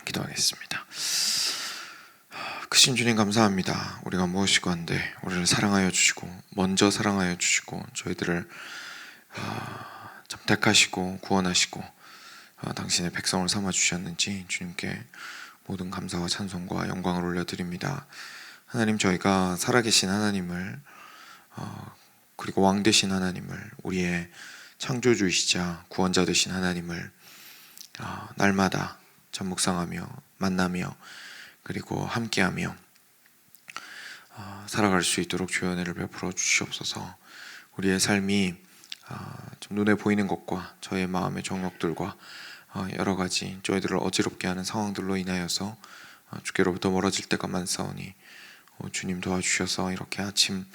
기도하겠습니다. 크신 주님 감사합니다. 우리가 무엇이고 한데 우리를 사랑하여 주시고 먼저 사랑하여 주시고 저희들을 참 택하시고 구원하시고 당신의 백성을 삼아 주셨는지 주님께 모든 감사와 찬송과 영광을 올려드립니다. 하나님, 저희가 살아계신 하나님을 그리고 왕 되신 하나님을, 우리의 창조주이시자 구원자 되신 하나님을 날마다 참 묵상하며 만나며 그리고 함께하며 살아갈 수 있도록 주의 은혜를 베풀어 주시옵소서. 우리의 삶이 좀 눈에 보이는 것과 저의 마음의 정욕들과 여러 가지 저희들을 어지럽게 하는 상황들로 인하여서 주께로부터 멀어질 때가 많사오니 주님 도와주셔서 이렇게 아침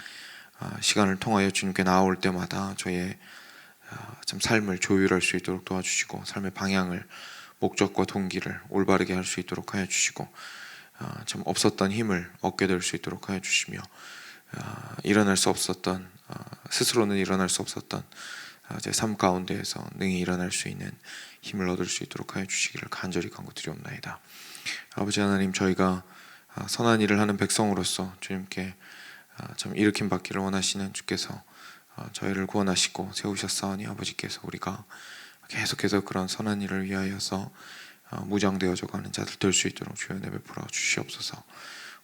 시간을 통하여 주님께 나아올 때마다 저의 참 삶을 조율할 수 있도록 도와주시고 삶의 방향을, 목적과 동기를 올바르게 할 수 있도록 하여 주시고 참 없었던 힘을 얻게 될 수 있도록 하여 주시며 일어날 수 없었던, 스스로는 일어날 수 없었던 제 삶 가운데에서 능히 일어날 수 있는 힘을 얻을 수 있도록 하여 주시기를 간절히 간구드리옵나이다. 아버지 하나님, 저희가 선한 일을 하는 백성으로서 주님께 참 일으킴 받기를 원하시는 주께서 저희를 구원하시고 세우셨사오니 아버지께서 우리가 계속해서 그런 선한 일을 위하여서 무장되어져 가는 자들 될 수 있도록 주여 은혜 베풀어 주시옵소서.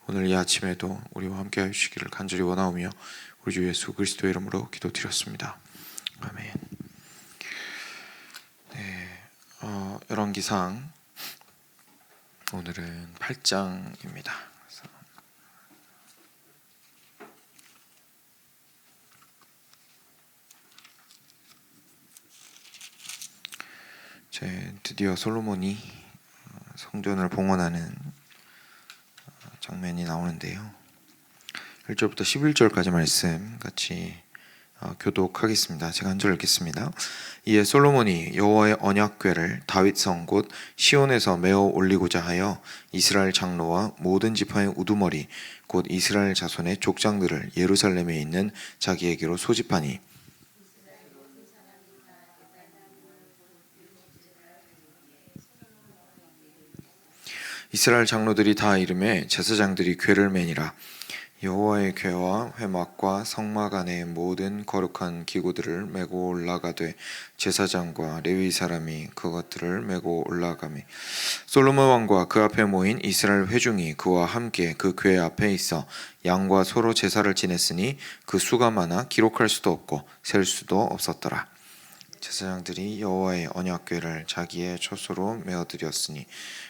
오늘 이 아침에도 우리와 함께 하시기를 간절히 원하오며 우리 주 예수 그리스도의 이름으로 기도드렸습니다. 아멘. 네, 열왕기상 오늘은 8장입니다. 드디어 솔로몬이 성전을 봉헌하는 장면이 나오는데요. 1절부터 11절까지 말씀 같이 교독하겠습니다. 제가 한 절 읽겠습니다. 이에 솔로몬이 여호와의 언약궤를 다윗성 곧 시온에서 메어 올리고자 하여 이스라엘 장로와 모든 지파의 우두머리 곧 이스라엘 자손의 족장들을 예루살렘에 있는 자기에게로 소집하니 이스라엘 장로들이 다 이름에 제사장들이 궤를 매니라. 여호와의 궤와 회막과 성막 안의 모든 거룩한 기구들을 메고 올라가되 제사장과 레위 사람이 그것들을 메고 올라가매 솔로몬 왕과 그 앞에 모인 이스라엘 회중이 그와 함께 그 궤 앞에 있어 양과 소로 제사를 지냈으니 그 수가 많아 기록할 수도 없고 셀 수도 없었더라. 제사장들이 여호와의 언약궤를 자기의 처소로 메어드렸으니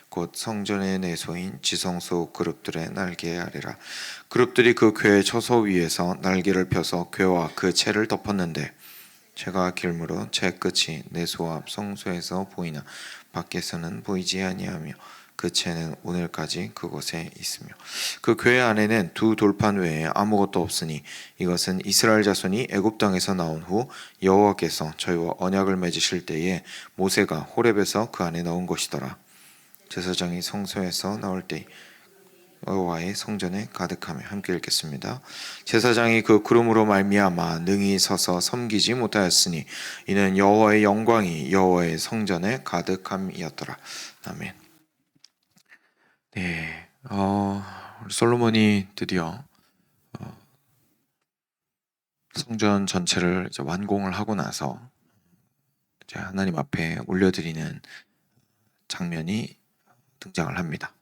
곧 성전의 내소인 지성소 그룹들의 날개 아래라. 그룹들이 그 궤의 처소 위에서 날개를 펴서 궤와 그 채를 덮었는데 채가 길므로 채 끝이 내소 앞 성소에서 보이나 밖에서는 보이지 아니하며 그 채는 오늘까지 그곳에 있으며 그 궤 안에는 두 돌판 외에 아무것도 없으니 이것은 이스라엘 자손이 애굽 땅에서 나온 후 여호와께서 저희와 언약을 맺으실 때에 모세가 호렙에서 그 안에 넣은 것이더라. 제사장이 성소에서 나올 때 여호와의 성전에 가득하며 함께 읽겠습니다. 제사장이 그 구름으로 말미암아 능히 서서 섬기지 못하였으니 이는 여호와의 영광이 여호와의 성전에 가득함이었더라. 아멘. 네, 우리 솔로몬이 드디어 성전 전체를 이제 완공을 하고 나서 이제 하나님 앞에 올려드리는 장면이 등장을 합니다.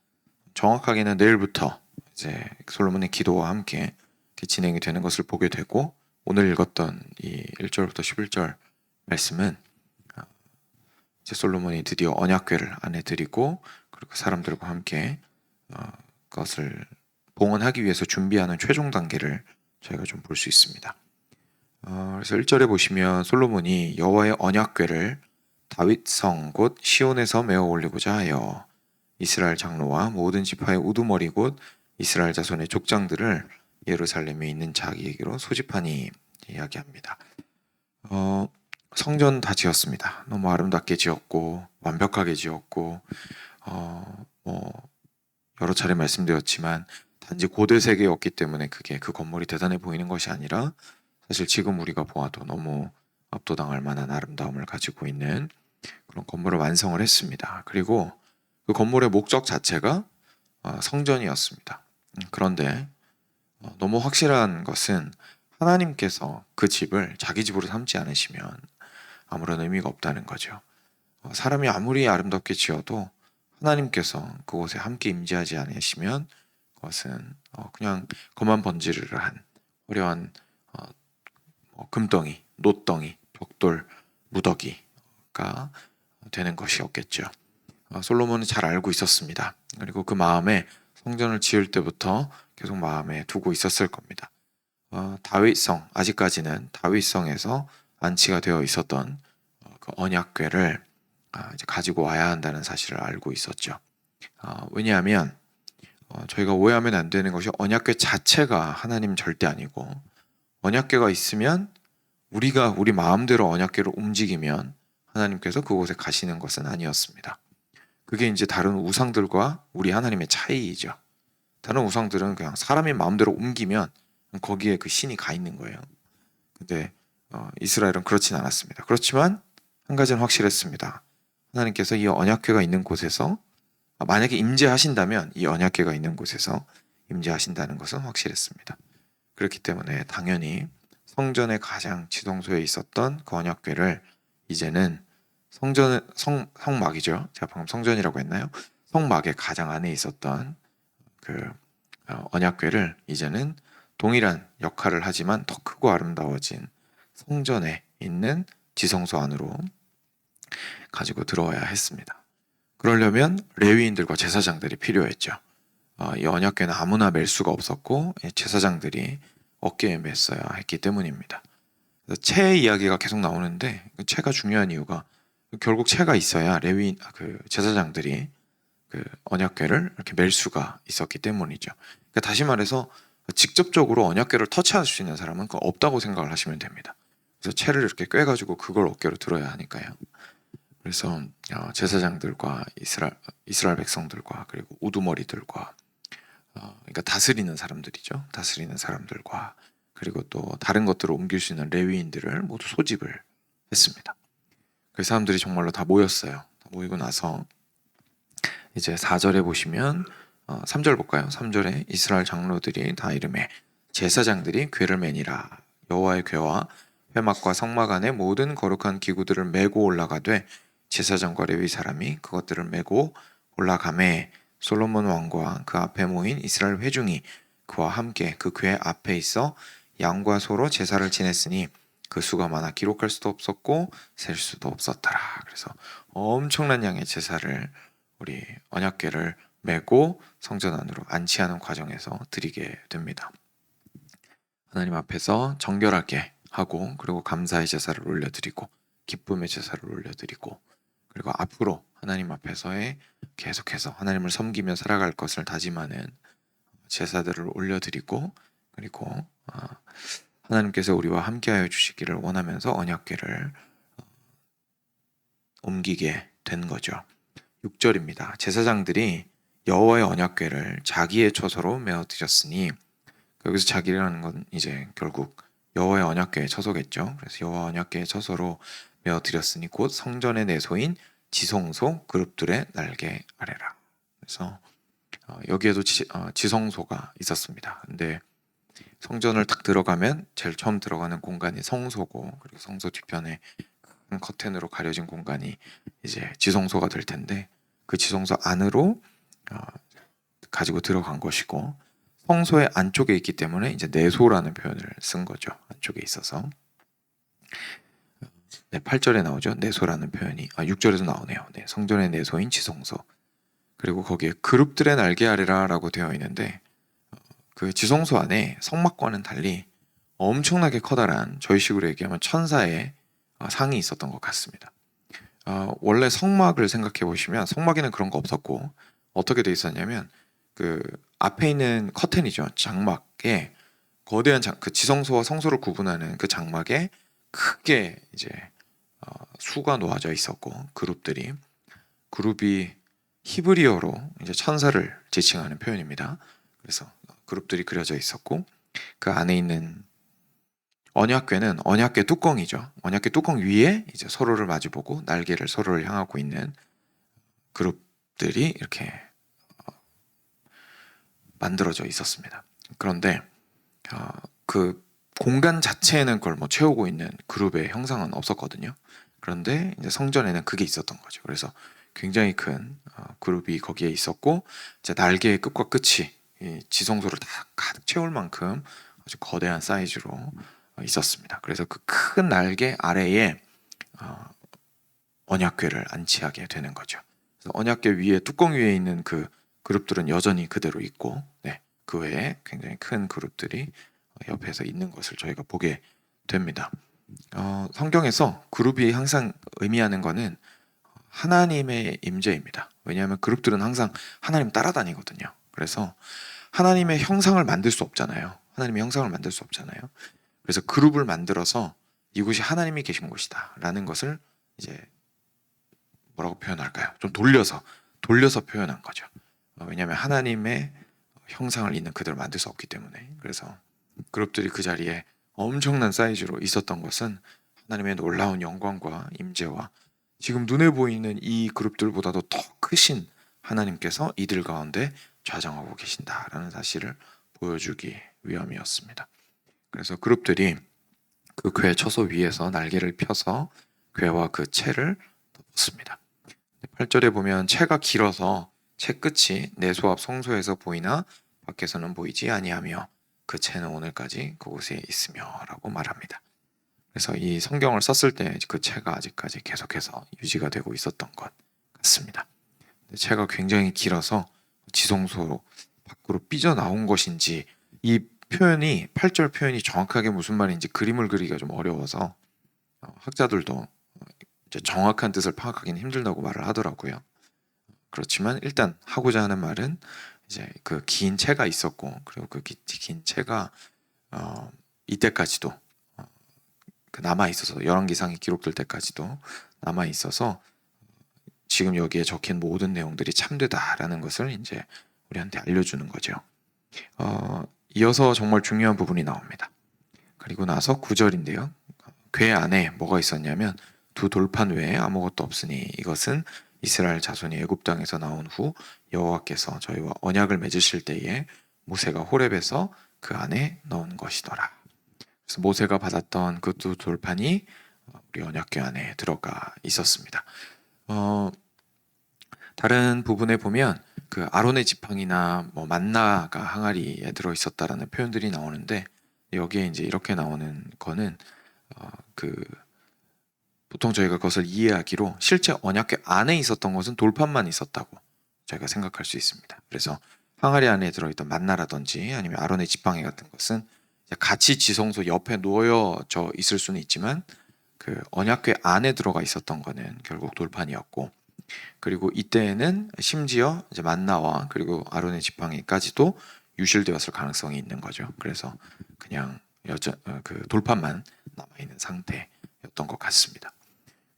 정확하게는 내일부터 이제 솔로몬의 기도와 함께 진행이 되는 것을 보게 되고, 오늘 읽었던 이 1절부터 11절 말씀은 이제 솔로몬이 드디어 언약궤를 안에 드리고 그리고 사람들과 함께 그것을 봉헌하기 위해서 준비하는 최종 단계를 저희가 좀 볼 수 있습니다. 그래서 1절에 보시면 솔로몬이 여호와의 언약궤를 다윗성 곧 시온에서 메어 올리고자 하여 이스라엘 장로와 모든 지파의 우두머리 곧 이스라엘 자손의 족장들을 예루살렘에 있는 자기에게로 소집하니 이야기합니다. 성전 다 지었습니다. 너무 아름답게 지었고 완벽하게 지었고 여러 차례 말씀드렸지만 단지 고대 세계였기 때문에 그게 그 건물이 대단해 보이는 것이 아니라 사실 지금 우리가 보아도 너무 압도당할 만한 아름다움을 가지고 있는 그런 건물을 완성을 했습니다. 그리고 그 건물의 목적 자체가 성전이었습니다. 그런데 너무 확실한 것은 하나님께서 그 집을 자기 집으로 삼지 않으시면 아무런 의미가 없다는 거죠. 사람이 아무리 아름답게 지어도 하나님께서 그곳에 함께 임재하지 않으시면 그것은 그냥 거만 번지르르한 화려한 금덩이, 놋덩이, 벽돌, 무더기가 되는 것이었겠죠. 솔로몬은 잘 알고 있었습니다. 그리고 그 마음에 성전을 지을 때부터 계속 마음에 두고 있었을 겁니다. 다윗성, 아직까지는 다윗성에서 안치가 되어 있었던 그 언약궤를 이제 가지고 와야 한다는 사실을 알고 있었죠. 왜냐하면 저희가 오해하면 안 되는 것이 언약궤 자체가 하나님 절대 아니고, 언약궤가 있으면 우리가 우리 마음대로 언약궤를 움직이면 하나님께서 그곳에 가시는 것은 아니었습니다. 그게 이제 다른 우상들과 우리 하나님의 차이이죠. 다른 우상들은 그냥 사람의 마음대로 옮기면 거기에 그 신이 가 있는 거예요. 근데 이스라엘은 그렇진 않았습니다. 그렇지만 한 가지는 확실했습니다. 하나님께서 이 언약궤가 있는 곳에서 만약에 임재하신다면 이 언약궤가 있는 곳에서 임재하신다는 것은 확실했습니다. 그렇기 때문에 당연히 성전의 가장 지성소에 있었던 그 언약궤를 이제는 성막이죠. 제가 방금 성전이라고 했나요? 성막의 가장 안에 있었던 그 언약궤를 이제는 동일한 역할을 하지만 더 크고 아름다워진 성전에 있는 지성소 안으로 가지고 들어와야 했습니다. 그러려면 레위인들과 제사장들이 필요했죠. 이 언약궤는 아무나 맬 수가 없었고 제사장들이 어깨에 맸어야 했기 때문입니다. 채 이야기가 계속 나오는데 채가 중요한 이유가 결국 채가 있어야 레위인 제사장들이 그 언약궤를 이렇게 맬 수가 있었기 때문이죠. 그러니까 다시 말해서 직접적으로 언약궤를 터치할 수 있는 사람은 없다고 생각을 하시면 됩니다. 그래서 채를 이렇게 꿰가지고 그걸 어깨로 들어야 하니까요. 그래서 제사장들과 이스라엘 백성들과 그리고 우두머리들과 그러니까 다스리는 사람들이죠. 다스리는 사람들과 그리고 또 다른 것들을 옮길 수 있는 레위인들을 모두 소집을 했습니다. 그 사람들이 정말로 다 모였어요. 다 모이고 나서 이제 4절에 보시면 3절 볼까요? 3절에 이스라엘 장로들이 다 이름에 제사장들이 궤를 매니라. 여호와의 궤와 회막과 성막 안에 모든 거룩한 기구들을 메고 올라가되 제사장과 레위 사람이 그것들을 메고 올라가매 솔로몬 왕과 그 앞에 모인 이스라엘 회중이 그와 함께 그 궤 앞에 있어 양과 소로 제사를 지냈으니 그 수가 많아 기록할 수도 없었고 셀 수도 없었더라. 그래서 엄청난 양의 제사를 우리 언약궤를 메고 성전 안으로 안치하는 과정에서 드리게 됩니다. 하나님 앞에서 정결하게 하고 그리고 감사의 제사를 올려드리고 기쁨의 제사를 올려드리고 그리고 앞으로 하나님 앞에서의 계속해서 하나님을 섬기며 살아갈 것을 다짐하는 제사들을 올려드리고 그리고 하나님께서 우리와 함께하여 주시기를 원하면서 언약궤를 옮기게 된 거죠. 6절입니다. 제사장들이 여호와의 언약궤를 자기의 처소로 메어 드렸으니, 여기서 자기라는 건 이제 결국 여호와의 언약궤의 처소겠죠. 그래서 여호와 언약궤의 처소로 메어 드렸으니 곧 성전의 내소인 지성소 그룹들의 날개 아래라. 그래서 여기에도 지성소가 있었습니다. 근데 성전을 딱 들어가면 제일 처음 들어가는 공간이 성소고 그리고 성소 뒤편에 큰 커튼으로 가려진 공간이 이제 지성소가 될 텐데 그 지성소 안으로 가지고 들어간 것이고 성소의 안쪽에 있기 때문에 이제 내소라는 표현을 쓴 거죠. 안쪽에 있어서 8절에 나오죠. 내소라는 표현이 6절에도 나오네요. 성전의 내소인 지성소 그리고 거기에 그룹들의 날개 아래라라고 되어 있는데 그 지성소 안에 성막과는 달리 엄청나게 커다란 저희식으로 얘기하면 천사의 상이 있었던 것 같습니다. 원래 성막을 생각해 보시면 성막에는 그런 거 없었고 어떻게 돼 있었냐면 그 앞에 있는 커튼이죠. 장막에 거대한 그 지성소와 성소를 구분하는 그 장막에 크게 이제 수가 놓아져 있었고 그룹이 히브리어로 이제 천사를 지칭하는 표현입니다. 그래서 그룹들이 그려져 있었고 그 안에 있는 언약궤는 언약궤 뚜껑이죠. 언약궤 뚜껑 위에 이제 서로를 마주보고 날개를 서로를 향하고 있는 그룹 그룹들이 이렇게 만들어져 있었습니다. 그런데 그 공간 자체에는 그걸 뭐 채우고 있는 그룹의 형상은 없었거든요. 그런데 이제 성전에는 그게 있었던 거죠. 그래서 굉장히 큰 그룹이 거기에 있었고, 이제 날개의 끝과 끝이 이 지성소를 다 가득 채울 만큼 아주 거대한 사이즈로 있었습니다. 그래서 그 큰 날개 아래에 언약궤를 안치하게 되는 거죠. 그래서 언약궤 위에 뚜껑 위에 있는 그 그룹들은 여전히 그대로 있고, 네, 그 외에 굉장히 큰 그룹들이 옆에서 있는 것을 저희가 보게 됩니다. 성경에서 그룹이 항상 의미하는 것은 하나님의 임재입니다. 왜냐하면 그룹들은 항상 하나님 따라다니거든요. 그래서 하나님의 형상을 만들 수 없잖아요. 하나님의 형상을 만들 수 없잖아요. 그래서 그룹을 만들어서 이곳이 하나님이 계신 곳이다 라는 것을 이제 뭐라고 표현할까요? 좀 돌려서 표현한 거죠. 왜냐하면 하나님의 형상을 있는 그들을 만들 수 없기 때문에. 그래서 그룹들이 그 자리에 엄청난 사이즈로 있었던 것은 하나님의 놀라운 영광과 임재와 지금 눈에 보이는 이 그룹들보다도 더 크신 하나님께서 이들 가운데 좌정하고 계신다라는 사실을 보여주기 위함이었습니다. 그래서 그룹들이 그 궤 처소 위에서 날개를 펴서 궤와 그 채를 덮었습니다. 8절에 보면 채가 길어서 채 끝이 내소 앞 성소에서 보이나 밖에서는 보이지 아니하며 그 채는 오늘까지 그곳에 있으며 라고 말합니다. 그래서 이 성경을 썼을 때 그 채가 아직까지 계속해서 유지가 되고 있었던 것 같습니다. 채가 굉장히 길어서 지성소 밖으로 삐져나온 것인지, 이 표현이 8절 표현이 정확하게 무슨 말인지 그림을 그리기가 좀 어려워서 학자들도 이제 정확한 뜻을 파악하기는 힘들다고 말을 하더라고요. 그렇지만 일단 하고자 하는 말은 이제 그 긴 채가 있었고, 그리고 그 긴 채가 이때까지도 그 남아 있어서 열왕기상이 기록될 때까지도 남아 있어서 지금 여기에 적힌 모든 내용들이 참되다라는 것을 이제 우리한테 알려주는 거죠. 이어서 정말 중요한 부분이 나옵니다. 그리고 나서 9절인데요. 궤 안에 뭐가 있었냐면 두 돌판 외에 아무것도 없으니 이것은 이스라엘 자손이 애굽 땅에서 나온 후 여호와께서 저희와 언약을 맺으실 때에 모세가 호렙에서 그 안에 넣은 것이더라. 그래서 모세가 받았던 그 두 돌판이 우리 언약궤 안에 들어가 있었습니다. 다른 부분에 보면 그 아론의 지팡이나 뭐 만나가 항아리에 들어 있었다라는 표현들이 나오는데, 여기에 이제 이렇게 나오는 거는 그 보통 저희가 그것을 이해하기로 실제 언약궤 안에 있었던 것은 돌판만 있었다고 저희가 생각할 수 있습니다. 그래서 항아리 안에 들어있던 만나라든지 아니면 아론의 지팡이 같은 것은 같이 지성소 옆에 놓여져 있을 수는 있지만 그 언약궤 안에 들어가 있었던 거는 결국 돌판이었고, 그리고 이때에는 심지어 이제 만나와 그리고 아론의 지팡이까지도 유실되었을 가능성이 있는 거죠. 그래서 그냥 그 돌판만 남아 있는 상태였던 것 같습니다.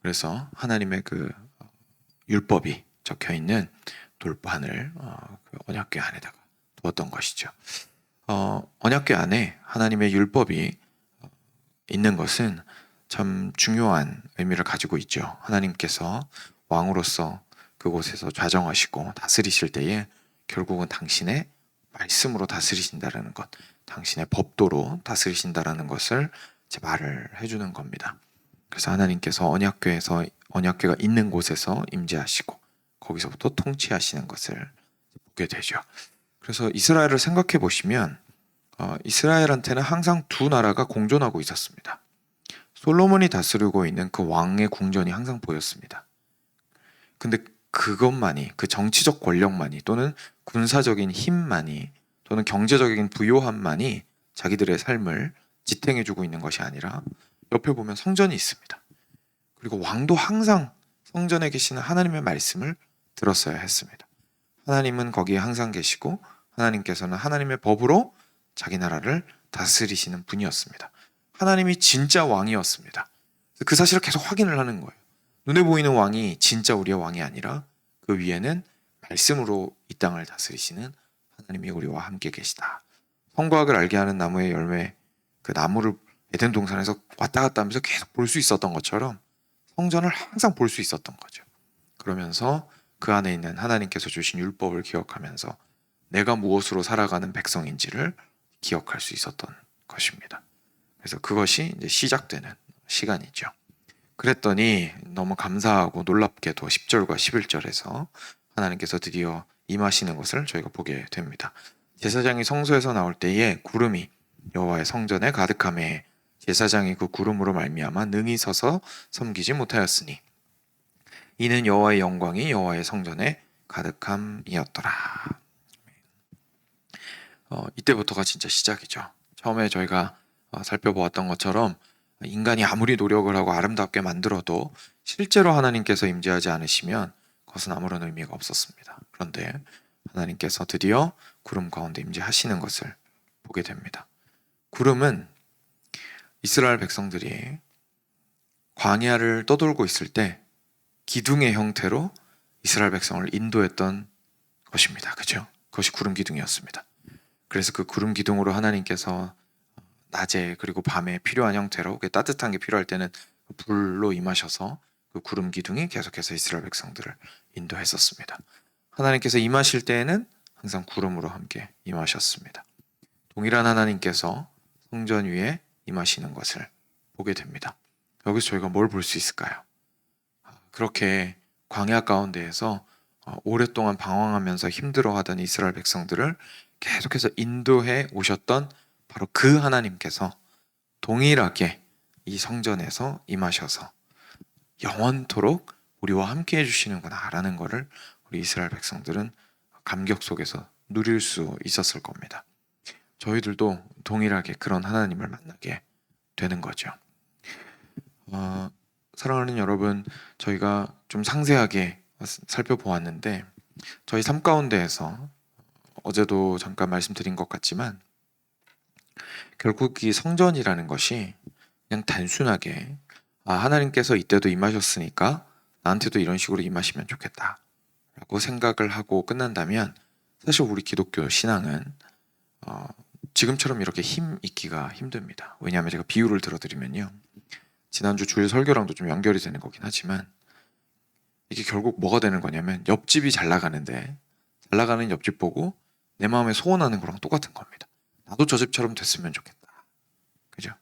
그래서 하나님의 그 율법이 적혀 있는 돌판을 그 언약궤 안에다가 두었던 것이죠. 언약궤 안에 하나님의 율법이 있는 것은 참 중요한 의미를 가지고 있죠. 하나님께서 왕으로서 그곳에서 좌정하시고 다스리실 때에 결국은 당신의 말씀으로 다스리신다라는 것, 당신의 법도로 다스리신다라는 것을 말을 해주는 겁니다. 그래서 하나님께서 언약궤가 있는 곳에서 임재하시고 거기서부터 통치하시는 것을 보게 되죠. 그래서 이스라엘을 생각해 보시면 이스라엘한테는 항상 두 나라가 공존하고 있었습니다. 솔로몬이 다스리고 있는 그 왕의 궁전이 항상 보였습니다. 근데 그것만이, 그 정치적 권력만이 또는 군사적인 힘만이 또는 경제적인 부요함만이 자기들의 삶을 지탱해주고 있는 것이 아니라 옆에 보면 성전이 있습니다. 그리고 왕도 항상 성전에 계시는 하나님의 말씀을 들었어야 했습니다. 하나님은 거기에 항상 계시고 하나님께서는 하나님의 법으로 자기 나라를 다스리시는 분이었습니다. 하나님이 진짜 왕이었습니다. 그 사실을 계속 확인을 하는 거예요. 눈에 보이는 왕이 진짜 우리의 왕이 아니라 그 위에는 말씀으로 이 땅을 다스리시는 하나님이 우리와 함께 계시다. 선과 악을 알게 하는 나무의 열매, 그 나무를 에덴 동산에서 왔다 갔다 하면서 계속 볼 수 있었던 것처럼 성전을 항상 볼 수 있었던 거죠. 그러면서 그 안에 있는 하나님께서 주신 율법을 기억하면서 내가 무엇으로 살아가는 백성인지를 기억할 수 있었던 것입니다. 그래서 그것이 이제 시작되는 시간이죠. 그랬더니 너무 감사하고 놀랍게도 10절과 11절에서 하나님께서 드디어 임하시는 것을 저희가 보게 됩니다. 제사장이 성소에서 나올 때에 구름이 여호와의 성전에 가득하매 제사장이 그 구름으로 말미암아 능히 서서 섬기지 못하였으니 이는 여호와의 영광이 여호와의 성전에 가득함이었더라. 이때부터가 진짜 시작이죠. 처음에 저희가 살펴보았던 것처럼 인간이 아무리 노력을 하고 아름답게 만들어도 실제로 하나님께서 임재하지 않으시면 그것은 아무런 의미가 없었습니다. 그런데 하나님께서 드디어 구름 가운데 임재하시는 것을 보게 됩니다. 구름은 이스라엘 백성들이 광야를 떠돌고 있을 때 기둥의 형태로 이스라엘 백성을 인도했던 것입니다. 그죠? 그것이 구름 기둥이었습니다. 그래서 그 구름 기둥으로 하나님께서 낮에 그리고 밤에 필요한 형태로 따뜻한 게 필요할 때는 불로 임하셔서 그 구름 기둥이 계속해서 이스라엘 백성들을 인도했었습니다. 하나님께서 임하실 때에는 항상 구름으로 함께 임하셨습니다. 동일한 하나님께서 성전 위에 임하시는 것을 보게 됩니다. 여기서 저희가 뭘 볼 수 있을까요? 그렇게 광야 가운데에서 오랫동안 방황하면서 힘들어하던 이스라엘 백성들을 계속해서 인도해 오셨던 바로 그 하나님께서 동일하게 이 성전에서 임하셔서 영원토록 우리와 함께 해주시는구나 라는 것을 우리 이스라엘 백성들은 감격 속에서 누릴 수 있었을 겁니다. 저희들도 동일하게 그런 하나님을 만나게 되는 거죠. 사랑하는 여러분, 저희가 좀 상세하게 살펴보았는데 저희 삶 가운데에서 어제도 잠깐 말씀드린 것 같지만 결국 이 성전이라는 것이 그냥 단순하게 하나님께서 이때도 임하셨으니까 나한테도 이런 식으로 임하시면 좋겠다 라고 생각을 하고 끝난다면 사실 우리 기독교 신앙은 지금처럼 이렇게 힘 있기가 힘듭니다. 왜냐하면 제가 비유를 들어드리면요, 지난주 주일 설교랑도 좀 연결이 되는 거긴 하지만 이게 결국 뭐가 되는 거냐면 옆집이 잘 나가는데 잘 나가는 옆집 보고 내 마음에 소원하는 거랑 똑같은 겁니다. 나도 저 집처럼 됐으면 좋겠다. 그죠?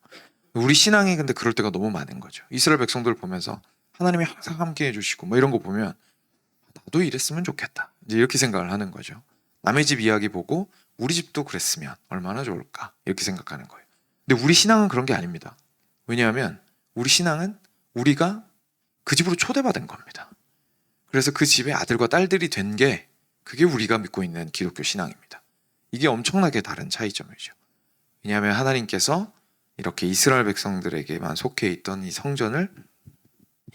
우리 신앙이 근데 그럴 때가 너무 많은 거죠. 이스라엘 백성들 보면서 하나님이 항상 함께 해주시고 뭐 이런 거 보면 나도 이랬으면 좋겠다. 이제 이렇게 생각을 하는 거죠. 남의 집 이야기 보고 우리 집도 그랬으면 얼마나 좋을까 이렇게 생각하는 거예요. 근데 우리 신앙은 그런 게 아닙니다. 왜냐하면 우리 신앙은 우리가 그 집으로 초대받은 겁니다. 그래서 그 집에 아들과 딸들이 된 게 그게 우리가 믿고 있는 기독교 신앙입니다. 이게 엄청나게 다른 차이점이죠. 왜냐하면 하나님께서 이렇게 이스라엘 백성들에게만 속해 있던 이 성전을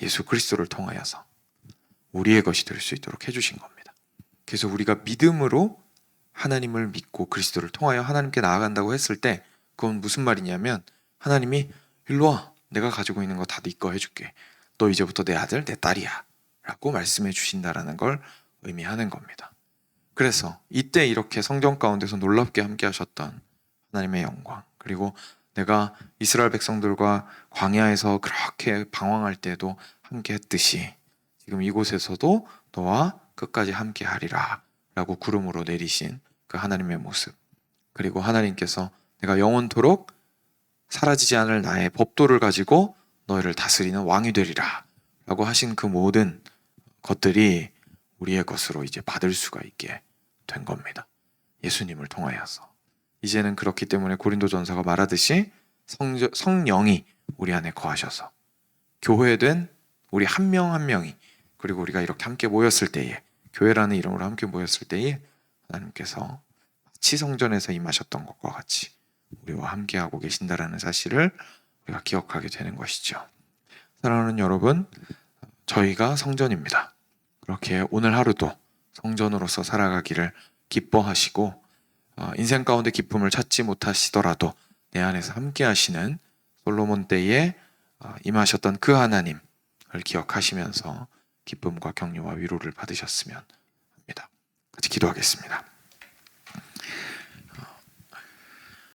예수 그리스도를 통하여서 우리의 것이 될 수 있도록 해주신 겁니다. 그래서 우리가 믿음으로 하나님을 믿고 그리스도를 통하여 하나님께 나아간다고 했을 때 그건 무슨 말이냐면 하나님이 일로 와, 내가 가지고 있는 거 다 네 거 해줄게. 너 이제부터 내 아들, 내 딸이야 라고 말씀해 주신다라는 걸 의미하는 겁니다. 그래서 이때 이렇게 성전 가운데서 놀랍게 함께 하셨던 하나님의 영광, 그리고 내가 이스라엘 백성들과 광야에서 그렇게 방황할 때도 함께 했듯이 지금 이곳에서도 너와 끝까지 함께 하리라 라고 구름으로 내리신 그 하나님의 모습, 그리고 하나님께서 내가 영원토록 사라지지 않을 나의 법도를 가지고 너희를 다스리는 왕이 되리라 라고 하신 그 모든 것들이 우리의 것으로 이제 받을 수가 있게 된 겁니다. 예수님을 통하여서. 이제는 그렇기 때문에 고린도전서가 말하듯이 성령이 우리 안에 거하셔서 교회된 우리 한 명 한 명이, 그리고 우리가 이렇게 함께 모였을 때에, 교회라는 이름으로 함께 모였을 때에 하나님께서 마치 성전에서 임하셨던 것과 같이 우리와 함께하고 계신다라는 사실을 우리가 기억하게 되는 것이죠. 사랑하는 여러분, 저희가 성전입니다. 그렇게 오늘 하루도 성전으로서 살아가기를 기뻐하시고 인생 가운데 기쁨을 찾지 못하시더라도 내 안에서 함께 하시는 솔로몬 때에 임하셨던 그 하나님을 기억하시면서 기쁨과 격려와 위로를 받으셨으면 합니다. 같이 기도하겠습니다.